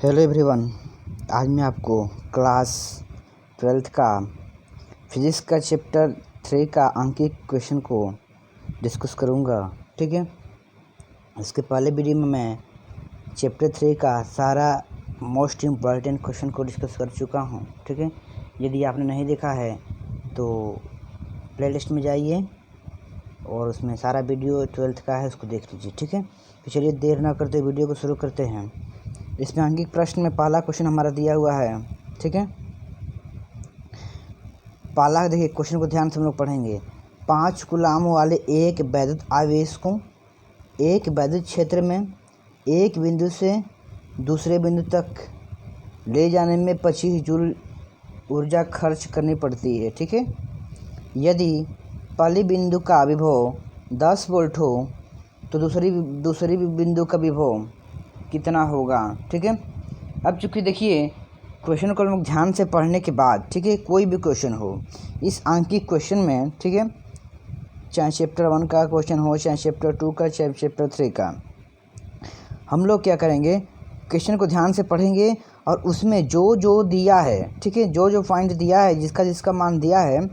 Hello everyone, आज मैं आपको क्लास 12th का फिजिक्स का चैप्टर 3 का अंकित क्वेश्चन को डिस्कस करूंगा। ठीक है, इसके पहले वीडियो में मैं चैप्टर 3 का सारा मोस्ट इम्पॉर्टेंट क्वेश्चन को डिस्कस कर चुका हूं। ठीक है, यदि आपने नहीं देखा है तो प्लेलिस्ट में जाइए और उसमें सारा वीडियो 12th का है, उसको देख लीजिए। ठीक है, तो चलिए देर ना करते वीडियो को शुरू करते हैं। इसमें अंकित प्रश्न में पहला क्वेश्चन हमारा दिया हुआ है। ठीक है, पहला देखिए क्वेश्चन को ध्यान से हम लोग पढ़ेंगे। 5 कूलाम वाले एक वैद्युत आवेश को एक वैद्युत क्षेत्र में एक बिंदु से दूसरे बिंदु तक ले जाने में 25 जूल ऊर्जा खर्च करनी पड़ती है। ठीक है, यदि पहले बिंदु का विभव 10 वोल्ट हो तो दूसरी बिंदु का विभव कितना होगा। ठीक है, अब चूँकि देखिए क्वेश्चन को हम ध्यान से पढ़ने के बाद, ठीक है, कोई भी क्वेश्चन हो इस अंकित क्वेश्चन में, ठीक है, चाहे चैप्टर 1 का क्वेश्चन हो, चाहे चैप्टर 2 का, चाहे चैप्टर 3 का, हम लोग क्या करेंगे, क्वेश्चन को ध्यान से पढ़ेंगे और उसमें जो दिया है, ठीक है, जो पॉइंट दिया है, जिसका मान दिया है,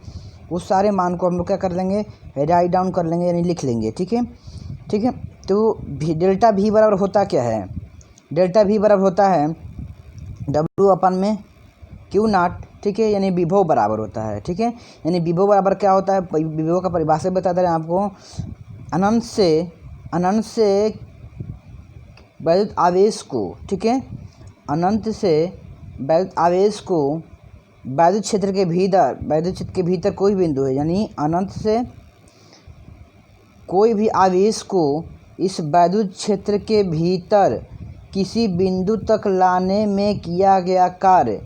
उस सारे मान को हम लोग क्या कर लेंगे, राइट डाउन कर लेंगे, यानी लिख लेंगे। ठीक है, ठीक है, तो डेल्टा भी बराबर होता क्या है, डेल्टा भी बराबर होता है W/Q0। ठीक है, यानी विभव बराबर होता है। ठीक है, यानी विभव बराबर क्या होता है, विभव का परिभाषा बता दे रहे हैं आपको। अनंत से वैद्युत आवेश को, ठीक है, अनंत से वैद्युत आवेश को वैद्युत क्षेत्र के भीतर कोई बिंदु है, यानी अनंत से कोई भी आवेश को इस वैद्युत क्षेत्र के भीतर किसी बिंदु तक लाने में किया गया कार्य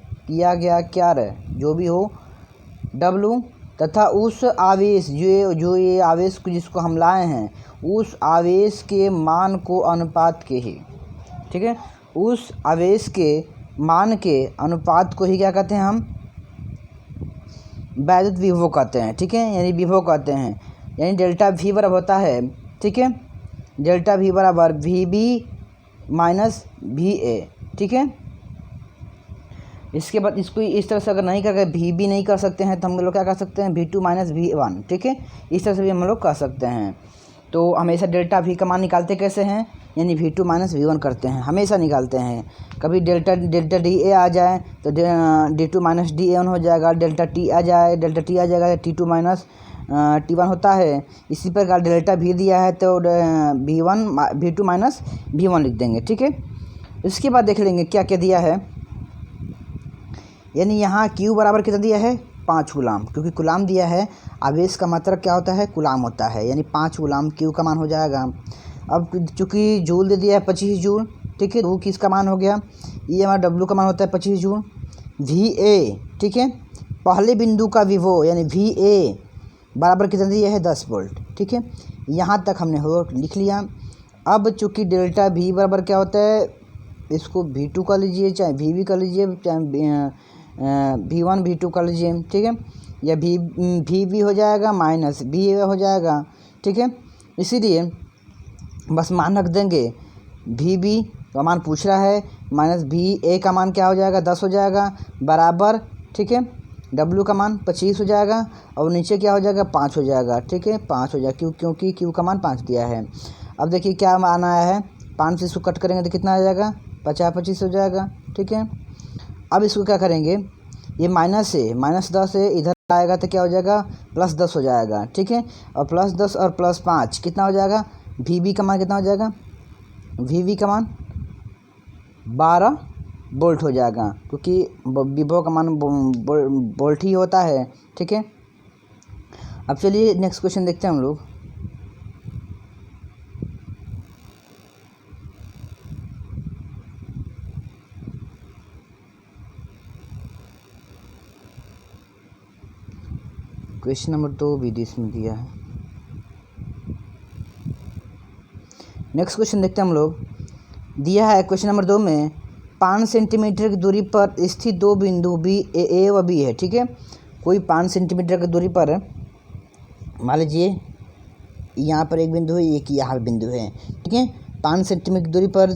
जो भी हो W, तथा उस आवेश जो ये आवेश को जिसको हम लाए हैं, उस आवेश के मान को अनुपात के ही, ठीक है, उस आवेश के मान के अनुपात को ही क्या कहते हैं, हम वैद्युत विभव कहते हैं। ठीक है, यानी विभव कहते हैं, यानी डेल्टा V बराबर होता है, ठीक है, डेल्टा V बराबर VB माइनस VA। ठीक है, इसके बाद इसको इस तरह से अगर नहीं करके VB नहीं कर सकते हैं तो हम लोग क्या कर सकते हैं, V2 माइनस V1। ठीक है, इस तरह से भी हम लोग कर सकते हैं। तो हमेशा डेल्टा V का मान निकालते कैसे हैं, यानी V2 माइनस V1 करते हैं, हमेशा निकालते हैं। कभी डेल्टा DA आ जाए तो D2 माइनस DA1 हो जाएगा, डेल्टा T आ जाएगा T2 माइनस T1 होता है। इसी प्रकार डेल्टा V दिया है तो V2 माइनस V1 लिख देंगे। ठीक है, इसके बाद देख लेंगे क्या क्या दिया है, यानी यहाँ Q बराबर कितना दिया है, 5 कूलाम, क्योंकि कूलाम दिया है, आवेश का मात्रक क्या होता है, कूलाम होता है, यानी 5 कूलाम Q का मान हो जाएगा। अब चूँकि जूल दे दिया है 25 जूल, ठीक है, वो किसका मान हो गया, ये हमारा W का मान होता है 25 जूल। VA, ठीक है, पहले बिंदु का विभव यानी VA बराबर कितना दिया है, 10 वोल्ट। ठीक है, यहाँ तक हमने हो लिख लिया। अब चूँकि डेल्टा V बराबर क्या होता है, इसको V2 कर लीजिए, चाहे VB कर लीजिए, चाहे V1 V2 कर लीजिए। ठीक है, या VB हो जाएगा माइनस VA हो जाएगा। ठीक है, इसीलिए बस मान रख देंगे, VB का मान पूछ रहा है, माइनस VA का मान क्या हो जाएगा, 10 हो जाएगा, बराबर, ठीक है, W का मान 25 हो जाएगा और नीचे क्या हो जाएगा, 5 हो जाएगा। ठीक है, 5 हो जाएगा क्योंकि Q का मान 5 दिया है। अब देखिए क्या मान आया है, 5 से इसको कट करेंगे तो कितना आ जाएगा, 50-25 हो जाएगा। ठीक है, अब इसको क्या करेंगे, ये माइनस 10 है, इधर आएगा तो क्या हो जाएगा, प्लस 10 हो जाएगा। ठीक है, और प्लस 10 और प्लस 5 कितना हो जाएगा, VB का मान कितना हो जाएगा, VB का मान 12 वोल्ट हो जाएगा, क्योंकि विभव का मान वोल्ट ही होता है। ठीक है, अब चलिए नेक्स्ट क्वेश्चन देखते हैं हम लोग। क्वेश्चन नंबर 2 भी इसमें दिया है। नेक्स्ट क्वेश्चन देखते हैं हम लोग। दिया है क्वेश्चन नंबर 2 में 5 सेंटीमीटर की दूरी पर स्थित दो बिंदु A व B है। ठीक है, कोई 5 सेंटीमीटर की दूरी पर, मान लीजिए यहाँ पर एक बिंदु है, एक यहाँ बिंदु है। ठीक है, 5 सेंटीमीटर की दूरी पर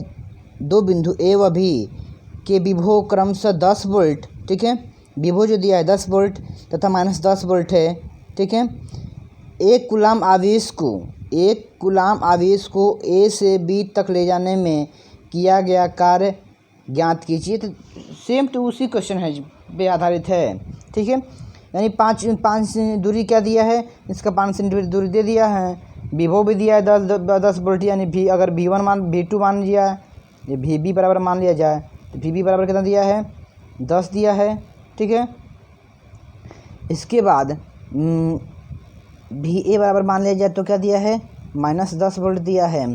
दो बिंदु A व B के विभव क्रमशः 10 वोल्ट, ठीक है, विभव जो दिया है 10 वोल्ट तथा -10 वोल्ट है, ठीक है। एक कूलाम आवेश को ए से बी तक ले जाने में किया गया कार्य ज्ञात कीजिए। तो सेम टू उसी क्वेश्चन है पे आधारित है, ठीक है। यानी पाँच दूरी क्या दिया है, इसका 5 सेंटीमीटर दूरी दे दिया है, विभव भी दिया है 10 वोल्ट, यानी अगर V2 मान लिया, ये VB बराबर मान लिया जाए तो VB बराबर कितना दिया है, 10 दिया है, ठीक है। इसके बाद VA बराबर मान लिया जाए तो क्या दिया है, -10 वोल्ट दिया है।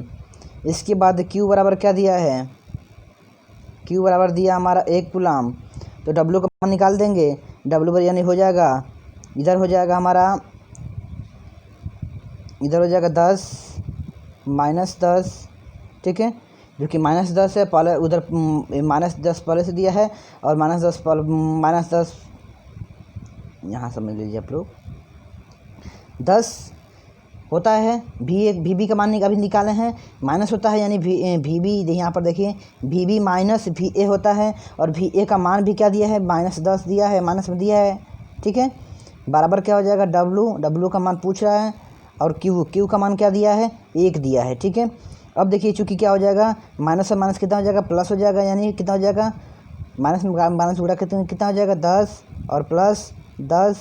इसके बाद Q बराबर क्या दिया है, Q बराबर दिया हमारा 1 कूलाम, तो W का मान निकाल देंगे, W बराबर यानी हो जाएगा, इधर हो जाएगा हमारा, इधर हो जाएगा 10 -10, ठीक है, जो कि -10 है, पहले उधर -10 पहले से दिया है और -10 यहाँ समझ लीजिए आप लोग, 10 होता है। VB का मान अभी निकाले हैं, माइनस होता है, यानी VB यहाँ पर देखिए VB माइनस VA होता है, और VA का मान भी क्या दिया है, -10 दिया है, माइनस में दिया है, ठीक है। बराबर क्या हो जाएगा, W का मान पूछ रहा है, और Q का मान क्या दिया है, 1 दिया है, ठीक है। अब देखिए चूँकि क्या हो जाएगा, माइनस से माइनस कितना हो जाएगा, प्लस हो जाएगा, यानी कितना हो जाएगा, माइनस में माइनस उड़ा कितना हो जाएगा, 10 और प्लस 10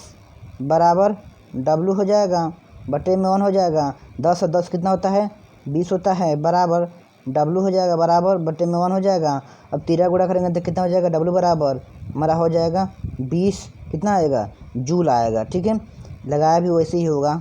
बराबर W हो जाएगा, बटे में 1 हो जाएगा, 10 और 10 कितना होता है, 20 होता है, बराबर W हो जाएगा, बराबर बटे में 1 हो जाएगा। अब 13 गुणा करेंगे तो कितना हो जाएगा, W बराबर हमारा हो जाएगा 20, कितना आएगा, जूल आएगा, ठीक है। लगाया भी वैसे ही होगा।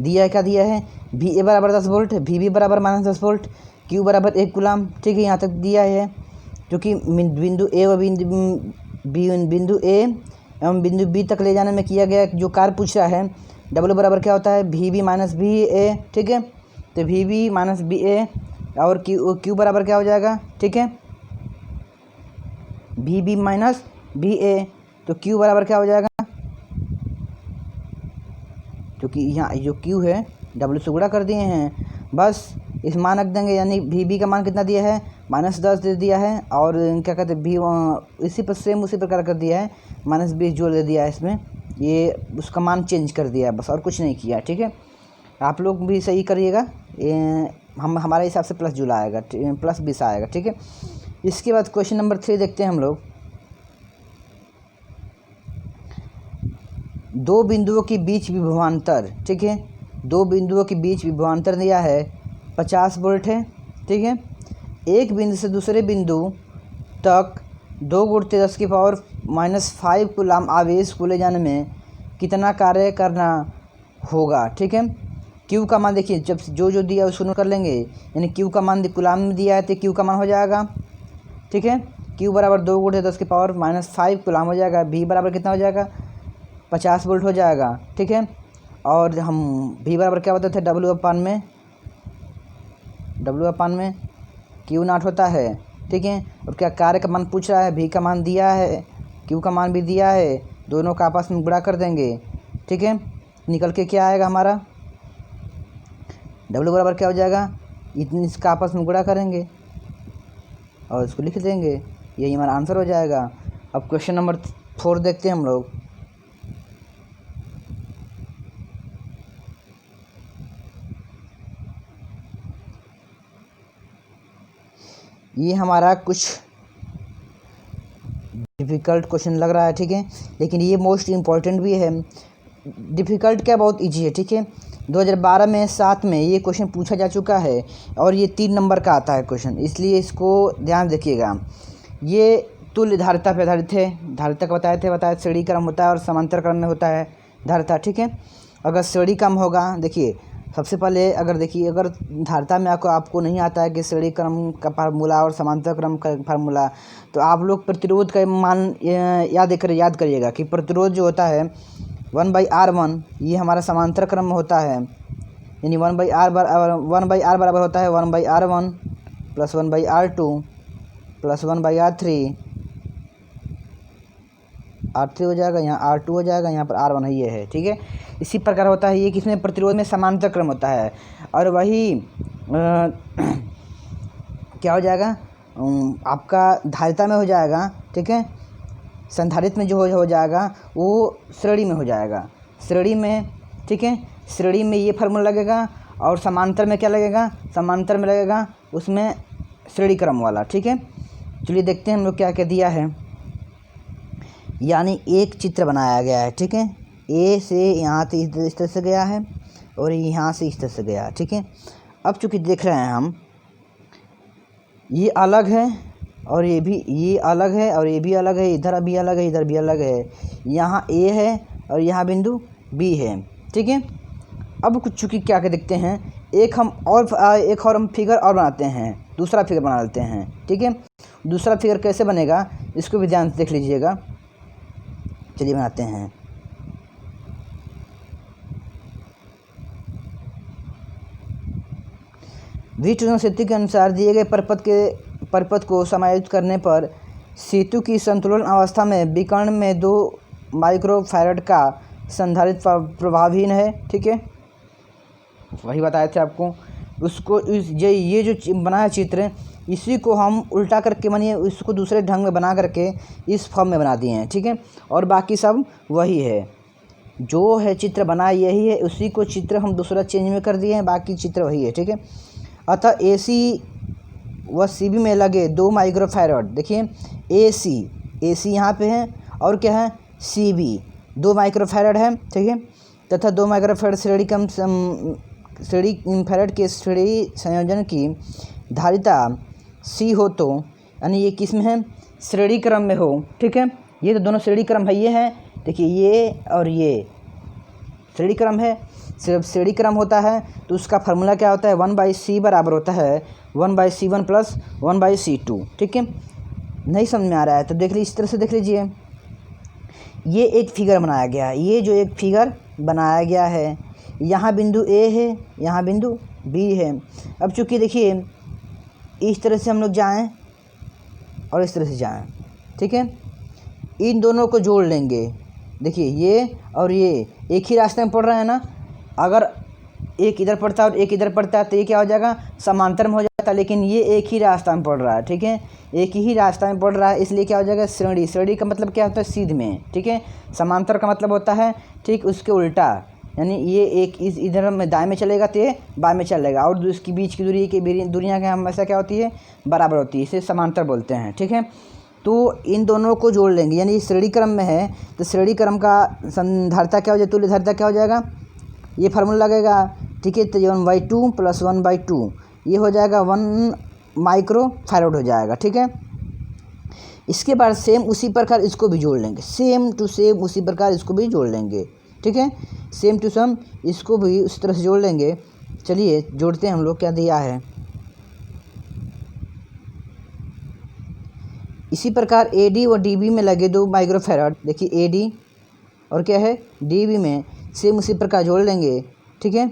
दिया है, क्या दिया है, VA बराबर 10 वोल्ट, VB बराबर -10 वोल्ट, Q बराबर 1 कूलाम, ठीक है, यहाँ तक दिया है। क्योंकि बिंदु A और बिंदु A एवं बिंदु B तक ले जाने में किया गया जो कार्य पूछ रहा है, W बराबर क्या होता है, VB माइनस VA, ठीक है। तो VB माइनस VA और Q बराबर क्या हो जाएगा, ठीक है, VB माइनस VA, तो Q बराबर क्या हो जाएगा, क्योंकि यहाँ जो Q है W से गुणा कर दिए हैं, बस इस मान रख देंगे, यानी VB का मान कितना दिया है, -10 दे दिया है, और क्या कहते हैं इसी पर सेम उसी प्रकार कर दिया है, -20 जोड़ दे दिया है इसमें, ये उसका मान चेंज कर दिया है बस, और कुछ नहीं किया, ठीक है। आप लोग भी सही करिएगा, हमारे हिसाब से प्लस जूल आएगा, +20 आएगा, ठीक है। इसके बाद क्वेश्चन नंबर 3 देखते हैं हम लोग। दो बिंदुओं के बीच विभवांतर, ठीक है, दो बिंदुओं के बीच विभवांतर दिया है 50 वोल्ट है, ठीक है। एक बिंदु से दूसरे बिंदु तक 2 × 10⁻⁻5 कूलाम आवेश को ले जाने में कितना कार्य करना होगा, ठीक है। Q का मान देखिए, जब जो दिया उसको नोट कर लेंगे, यानी Q का मान कूलाम में दिया है तो Q का मान हो जाएगा, ठीक है, Q बराबर 2 × 10⁻5 कूलाम हो जाएगा। V बराबर कितना हो जाएगा, 50 वोल्ट हो जाएगा, ठीक है। और हम V बराबर क्या बताते थे, W/में Q0 होता है, ठीक है। और क्या कार्य का मान पूछ रहा है, V का मान दिया है, Q का मान भी दिया है, दोनों का आपस में गुणा कर देंगे, ठीक है। निकल के क्या आएगा हमारा, W बराबर क्या हो जाएगा, इतनी इसका आपस में गुणा करेंगे और इसको लिख देंगे, यही हमारा आंसर हो जाएगा। अब क्वेश्चन नंबर 4 देखते हैं हम लोग। ये हमारा कुछ डिफ़िकल्ट क्वेश्चन लग रहा है, ठीक है, लेकिन ये मोस्ट इम्पॉर्टेंट भी है। डिफ़िकल्ट क्या, बहुत इजी है, ठीक है। 2012 में 7 में ये क्वेश्चन पूछा जा चुका है, और ये 3 नंबर का आता है क्वेश्चन, इसलिए इसको ध्यान रखिएगा। ये तुल्य धारिता पर आधारित है, धारिता का बताया श्रेणी क्रम होता है और समांतर क्रम में होता है धारिता, ठीक है। अगर श्रेणी क्रम होगा, देखिए सबसे पहले अगर धारिता में आपको नहीं आता है कि श्रेणी क्रम का फार्मूला और समांतर क्रम का फार्मूला, तो आप लोग प्रतिरोध का मान याद करिएगा कि प्रतिरोध जो होता है 1/R1, ये हमारा समांतर क्रम में होता है, यानी 1/R बराबर होता है 1/R1 + 1/R2 + 1/R3 R3 हो जाएगा, यहाँ R2 हो जाएगा, यहाँ पर R1 है, ये है, ठीक है। इसी प्रकार होता है ये किसमें, प्रतिरोध में समांतर क्रम होता है। और वही क्या हो जाएगा, आपका धारिता में हो जाएगा, ठीक है। संधारित्र में जो हो जाएगा वो श्रेणी में हो जाएगा, श्रेणी में, ठीक है। श्रेणी में ये फार्मूला लगेगा और समांतर में क्या लगेगा, समांतर में लगेगा उसमें श्रेणी क्रम वाला, ठीक है। चलिए देखते हैं हम लोग क्या क्या दिया है। यानी एक चित्र बनाया गया है, ठीक है। ए से यहाँ से इस तरह से गया है और यहाँ से इस तरह से गया, ठीक है। अब चूँकि देख रहे हैं हम ये अलग है और ये अलग है और ये भी अलग है, इधर भी अलग है, इधर भी अलग है। यहाँ ए है और यहाँ बिंदु बी है, ठीक है। अब कुछ चूँकि क्या क्या देखते हैं, एक और हम फिगर और बनाते हैं, दूसरा फिगर बना लेते हैं, ठीक है। दूसरा फिगर कैसे बनेगा इसको भी ध्यान से देख लीजिएगा। चलिए बनाते हैं। विष्णु सेतु के अनुसार दिए गए परपथ को समायोजित करने पर सेतु की संतुलन अवस्था में विकर्ण में 2 माइक्रोफैरड का संधारित्र प्रभावहीन है, ठीक है। वही बताए थे आपको। उसको ये जो बना है चित्र, इसी को हम उल्टा करके मानिए इसको दूसरे ढंग में बना करके इस फॉर्म में बना दिए हैं, ठीक है। और बाकी सब वही है, जो है चित्र बना यही है, उसी को चित्र हम दूसरा चेंज में कर दिए हैं, बाकी चित्र वही है, ठीक है। अतः AC व CB में लगे 2 माइक्रोफैरड, देखिए AC यहाँ पे है और क्या है CB 2 माइक्रोफैरड है, ठीक है। तथा 2 माइक्रोफैरड श्रेणी फैरड के श्रेणी संयोजन की धारिता C हो तो, यानी ये किस में है, श्रेणी क्रम में हो, ठीक है। ये तो दोनों श्रेणी क्रम है, ये है, देखिए ये और ये श्रेणी क्रम है। सिर्फ श्रेणी क्रम होता है तो उसका फार्मूला क्या होता है, 1/C बराबर होता है 1/C1 प्लस 1/C2, ठीक है। नहीं समझ में आ रहा है तो देख लीजिए, इस तरह से देख लीजिए। ये एक फिगर बनाया गया है, ये जो एक फिगर बनाया गया है, यहाँ बिंदु A है, यहाँ बिंदु B है। अब चूँकि देखिए इस तरह से हम लोग जाएँ और इस तरह से जाएँ, ठीक है। इन दोनों को जोड़ लेंगे, देखिए ये और ये एक ही रास्ते में पड़ रहे हैं ना। अगर एक इधर पड़ता है और एक इधर पड़ता है तो ये क्या हो जाएगा, समांतर में हो जाता है। लेकिन ये एक ही रास्ता में पड़ रहा है, ठीक है, एक ही रास्ता में पड़ रहा है, इसलिए क्या हो जाएगा, श्रेणी का मतलब क्या होता है, सीध में, ठीक है। समांतर का मतलब होता है ठीक उसके उल्टा, यानी ये एक इस इधर में दाएं में चलेगा तो ये बाएं में चलेगा, और इसकी बीच की दूरियाँ क्या हमेशा क्या होती है, बराबर होती है, इसे समांतर बोलते हैं, ठीक है। तो इन दोनों को जोड़ लेंगे, यानी श्रेणी क्रम में है तो श्रेणी क्रम का संधारिता क्या हो जाएगा, तुल्य धारिता क्या हो जाएगा, ये फार्मूला लगेगा, ठीक है। तो 1/2 प्लस 1/2 ये हो जाएगा 1 माइक्रोफैरड हो जाएगा, ठीक है। इसके बाद सेम उसी प्रकार इसको भी जोड़ लेंगे, सेम टू सेम उसी प्रकार इसको भी जोड़ लेंगे, ठीक है। सेम टू सेम इसको भी उस तरह से जोड़ लेंगे। चलिए जोड़ते हैं हम लोग, क्या दिया है। इसी प्रकार AD और DB में लगे 2 माइक्रोफैरड, देखिए AD और क्या है DB में सेम उसी प्रकार जोड़ लेंगे, ठीक है।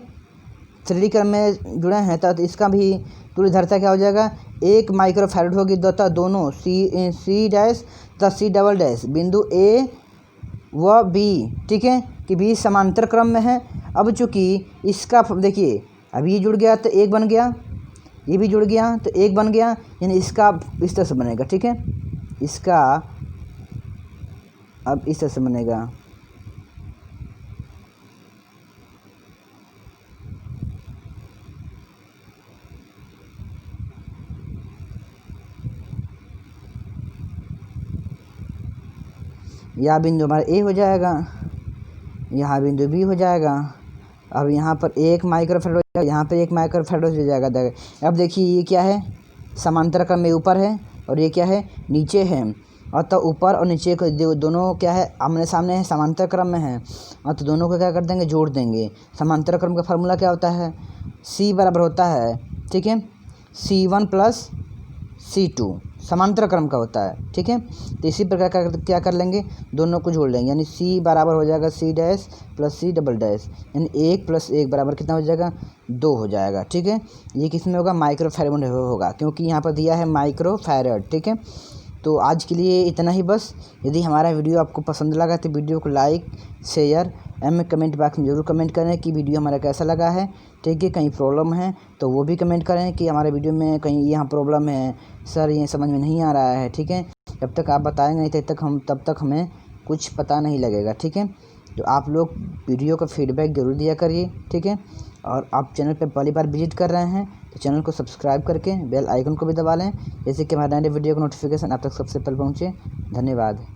श्रेणी क्रम में जुड़े हैं तो इसका भी तुल्य धारिता क्या हो जाएगा, 1 माइक्रोफैरड होगी, तथा दोनों C डैश तथा C डबल डैश बिंदु A व B, ठीक है, कि भी समांतर क्रम में है। अब चूँकि इसका देखिए अब ये जुड़ गया तो एक बन गया, ये भी जुड़ गया तो एक बन गया, यानी इसका इस तरह से बनेगा, ठीक है। इसका अब इस तरह से बनेगा, यह बिंदु हमारा A हो जाएगा, यहाँ बिंदु B हो जाएगा। अब यहाँ पर 1 माइक्रोफैरड हो जाएगा, यहाँ पर 1 माइक्रोफैरड हो जाएगा। अब देखिए ये क्या है, समांतर क्रम में ऊपर है और ये क्या है, नीचे है। और तो ऊपर और नीचे को दोनों क्या है, आमने सामने है, समांतर क्रम में है। और तो दोनों को क्या कर देंगे, जोड़ देंगे। समांतर क्रम का फार्मूला क्या होता है, C बराबर होता है, ठीक है, C1 प्लस C2 समांतर क्रम का होता है, ठीक है। तो इसी प्रकार क्या कर लेंगे, दोनों को जोड़ लेंगे, यानी C बराबर हो जाएगा C dash plus C double dash, यानी 1 + 1 बराबर कितना हो जाएगा, 2 हो जाएगा, ठीक है। ये किस में होगा, माइक्रोफैरड में होगा, क्योंकि यहाँ पर दिया है माइक्रोफैरड, ठीक है। तो आज के लिए इतना ही बस। यदि हमारा वीडियो आपको पसंद लगा तो वीडियो को लाइक शेयर एवं कमेंट बॉक्स में ज़रूर कमेंट करें कि वीडियो हमारा कैसा लगा है। ठीक है, कहीं प्रॉब्लम है तो वो भी कमेंट करें कि हमारे वीडियो में कहीं यहाँ प्रॉब्लम है सर, ये समझ में नहीं आ रहा है। ठीक है, जब तक आप बताएंगे नहीं तब तक हमें कुछ पता नहीं लगेगा। ठीक है, तो आप लोग वीडियो का फीडबैक ज़रूर दिया करिए। ठीक है, और आप चैनल पर पहली बार विजिट कर रहे हैं तो चैनल को सब्सक्राइब करके बेल आइकन को भी दबा लें, जैसे कि हमारे नए वीडियो का नोटिफिकेशन आप तक सबसे पहले पहुँचे। धन्यवाद।